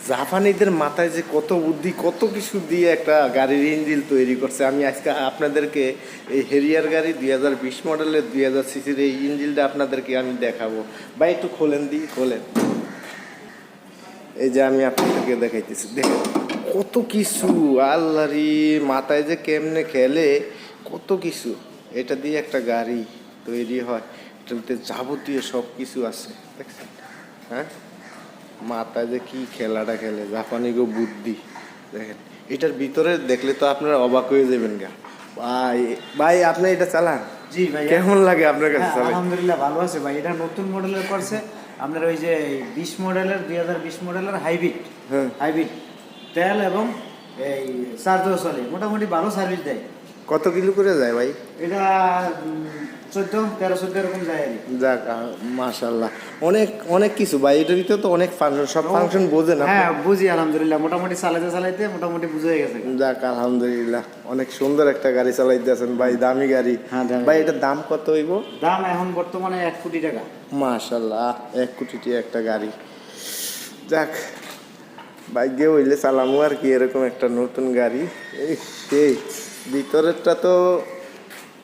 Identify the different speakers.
Speaker 1: জাপানিদের মাথায় যে কত বুদ্ধি, কত কিছু দিয়ে একটা গাড়ির ইঞ্জিন তৈরি করছে। আমি আজকে আপনাদেরকে এই হেরিয়ার গাড়ি 2020 মডেলের 2000 সিসির এই ইঞ্জিনটা আপনাদেরকে আমি দেখাবো। ভাই একটু খোলেন, খোলেন। এই যে আমি আপনাদেরকে দেখাইতেছি, দেখেন কত কিছু। আল্লাহরি মাথায় যে কেমনে খেলে, কত কিছু। এটা দিয়ে একটা গাড়ি তৈরি হয়, এটাতে যাবতীয় সব কিছু আছে, দেখছেন? হ্যাঁ, মাথায় যে কি খেলাটা খেলে, জাপানি গো বুদ্ধি। দেখেন এটার ভিতরে দেখলে তো আপনারা অবাক হয়ে যাবেন গা। ভাই ভাই আপনি এটা চালান?
Speaker 2: জি ভাই।
Speaker 1: কেমন লাগে আপনার কাছে চালাই?
Speaker 2: আলহামদুলিল্লাহ ভালো আছে ভাই। এটা নতুন মডেলের করছে আপনার ওই যে 20 মডেলের 2020 মডেলের হাইব্রিড।
Speaker 1: হ্যাঁ,
Speaker 2: হাইব্রিড তেল এবং এই চার্জও চলে, মোটামুটি ভালো সার্ভিস দেয়।
Speaker 1: কত কিলো করে যায় ভাই?
Speaker 2: এটা 14 এরকম যায় আর কি।
Speaker 1: যাক, মাশাল্লাহ, অনেক অনেক কিছু ভাই। এটার ভিতরে তো অনেক ফাংশন, সব ফাংশন বোঝেন আপনি?
Speaker 2: হ্যাঁ বুঝি আলহামদুলিল্লাহ, মোটামুটি চালাইতে চালাইতে মোটামুটি বুঝে গেছে।
Speaker 1: যাক আলহামদুলিল্লাহ, অনেক সুন্দর একটা গাড়ি চালাইতেছেন ভাই, দামি গাড়ি।
Speaker 2: হ্যাঁ, দামি।
Speaker 1: ভাই এটার দাম কত হইব?
Speaker 2: দাম এখন বর্তমানে 1 কোটি টাকা।
Speaker 1: মাশাল্লাহ, 1 কোটি টাকা একটা গাড়ি। যাক, ভাগ্যে হইলে চালামু আর কি এরকম একটা নতুন গাড়ি। এই সেই ভিতরেরটা তো